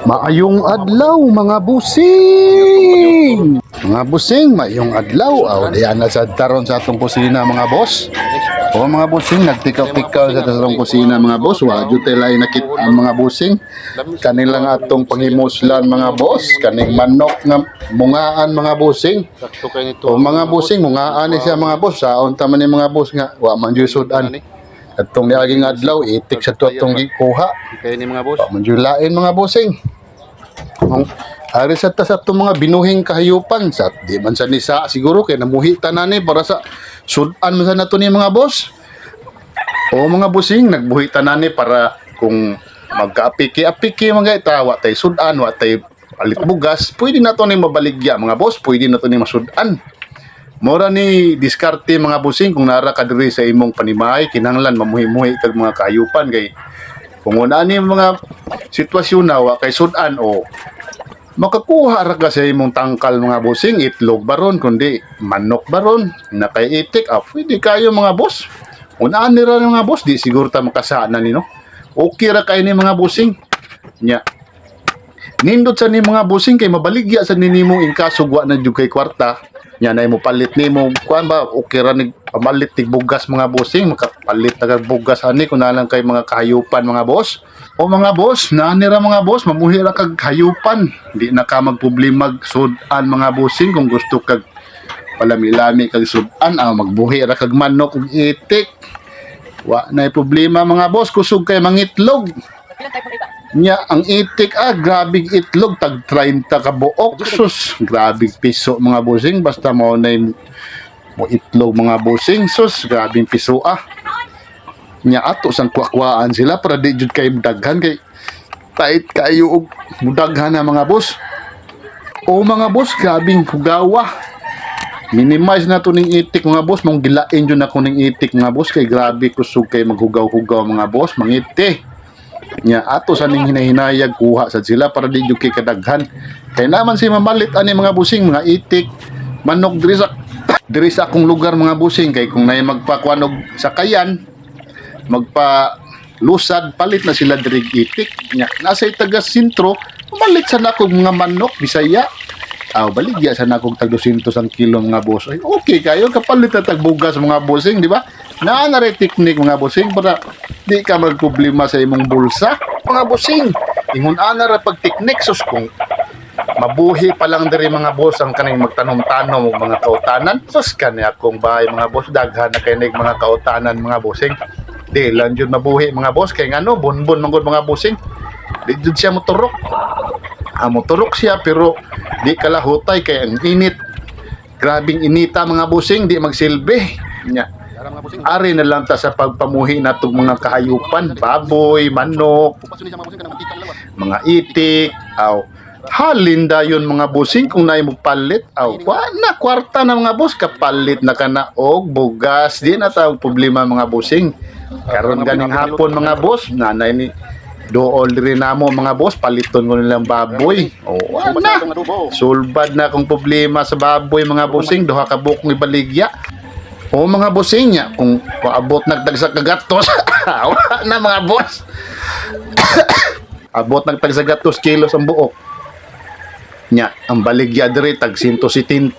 Maayong adlaw mga busing. Mga busing, maayong adlaw. Diyan na sa taron sa atong kusina mga boss. O mga busing, nagtikaw-tikaw sa atong kusina mga boss. Wadyo tayo nakit ang mga busing. Kanilang atong panghimuslan mga boss. Kaning manok nga mungaan mga busing. O mga busing, mungaan ni siya mga boss. Saon taman ni mga boss nga, wa man jud sudan. Atong niaging adlaw, itik sa atong gikuha. Kaya ni mga boss. Wa man jud lain mga busing. Ari sa itong mga binuhing kahayupan sa di man sa nisa siguro kay namuhi tanan ni para sa sudan man sa nato ni mga boss. O mga busing nagbuhi tanan ni para kung magkaapiki-apiki mga itawa tay sudan wa tay palit bugas, pwede nato ni mabaligya mga boss, pwede nato ni masudan. Mora ni diskarte mga busing kung nara ka diri sa imong panimay kinahanglan mamuhi-muhi kag mga kahayupan kay kung una ni mga sitwasyon na wa kay sudan o makakuha ra ka sa imong tangkal mga busing, itlog baron kundi manok baron na kay itik, pwede kayo mga boss. Unaan nila mga boss, di siguro ta makasana ni no. Okay ra kay ni mga busing. Nya. Nindot sa ni mga busing kay mabaligya sa ninimo in kaso wa na jud kay kwarta. Nya na mo palit nimo kuan ba okay ra ni pamalit tig bugas mga busing, makapalit na kag bugas ani kun nalang kay mga kahayupan mga boss. O mga boss, naanira mga boss, mamuhi ra kag hayupan. Di na ka magproblema sudan mga busing kung gusto kag palami-lami kag sudan, magbuhi ra kag manok ug itik. Wa na problema mga boss, kusog kay mangitlog. Nya ang itik grabig itlog tag 30 ka buok. Sus, grabig piso mga busing basta mo na mo itlog mga busing. Sus, grabing piso nya ato sang kuakwaan sila para di jud kay daghan kay tait kayo og mudaghan na mga boss. O mga boss, grabing hugawa. Minimize na to ning itik mga boss, mong gilain jud ako ning itik mga boss kay grabe kusog kay maghugaw-hugaw mga boss, mangiti. Nya ato sa ning hinahinayag kuha sad sila para di jud kay kadaghan. Kay naman si mamalit ani mga busing mga itik, manok diri sa akong lugar mga busing kay kung nay magpakuanog sa kayan magpa lusad palit na sila dirig itik nya nasa taga sentro palit sa nakog mga manok Bisaya baligya sa nakog tag 200 ang kilo mga boss. Ay, okay kayo kapalit na tag bugas mga bossing di ba na teknik mga bossing para di ka magproblema sa imong bulsa mga bossing. Ingon ana ra pag teknik sus kung mabuhi pa lang diri mga boss ang kaning magtanom-tanom og mga kautanan sus kani akong bahay mga boss daghan na kay mga kautanan mga bossing. Di lang jud mabuhi mga boss kay ngano bonbon manggod mga bossing. Di jud siya moturok. Moturok siya pero di kalahutay kay ang init. Grabing inita mga bossing, di magsilbi. Nya. Ari na lang ta sa pagpamuhi natong mga kahayupan, baboy, manok, mga itik, halin dayon mga bossing kung naay mo palit na kwarta na mga boss kapalit na kana og bugas di na tawag problema mga bossing. Karon ganing hapon mga boss nanay ni dool rin namo mga boss paliton ko nilang baboy na sulbad na akong problema sa baboy mga bossing duha ka buok ni baligya mga bossing nya kung paabot nagdagsa ka gatos na mga boss abot nagtagsa gatos kilos ang buok nya ang baligya diri tag 170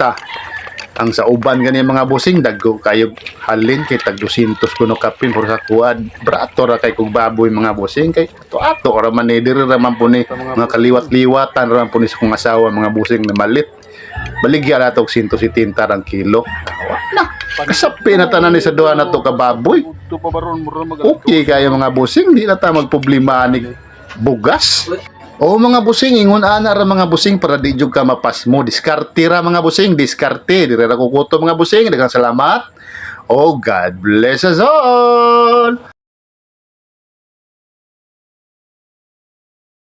ang sa uban gani mga bossing dagko kayo halin kay tag 200 kuno kapin for sa kuad brato ra kay kog baboy mga bossing kay ato ra man diri ra man po ni mga kaliwat-liwatan ra man po ni sa kong asawa mga bossing na malit baligya na og 170 rang kilo na kasapi na tanan ni sa duha na to ka baboy okay kayo mga bossing di na ta magproblema ni bugas. Mga busing, ingon ana ra mga busing para di jud ka mapas mo. Diskarte ra mga busing, diskarte. Dire ra kukuto mga busing. Daghang salamat. God bless us all.